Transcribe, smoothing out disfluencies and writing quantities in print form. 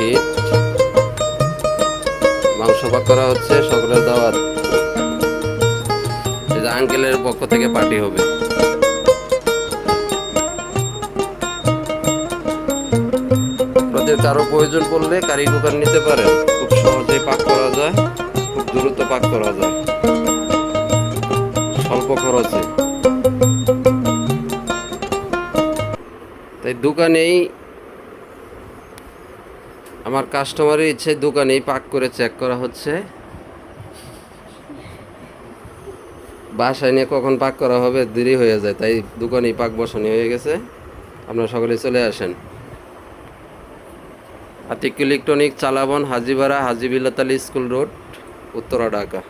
Minute. মাংস পাক করা হচ্ছে, সকলের দাওয়াত। এই যে আঙ্কেলের পক্ষ থেকে পার্টি হবে। আপনাদের কারো প্রয়োজন পড়লে কারি কুকার নিতে পারেন, খুব সহজেই পাক করা যায়, খুব দ্রুত পাক করা যায়, স্বল্প খরচে। তাই দোকানেই আমার কাস্টমারের ইচ্ছে দোকানেই পাক করে চেক করা হচ্ছে। বাসায় নিয়ে কখন পাক করা হবে দেরি হয়ে যায়, তাই দোকানেই পাক বসানো হয়ে গেছে। আপনারা সকলে চলে আসেন। আতিক ইলেকট্রনিক, চালাবন, হাজিবাড়া, হাজি বিলাত আলী স্কুল রোড, উত্তরা, ঢাকা।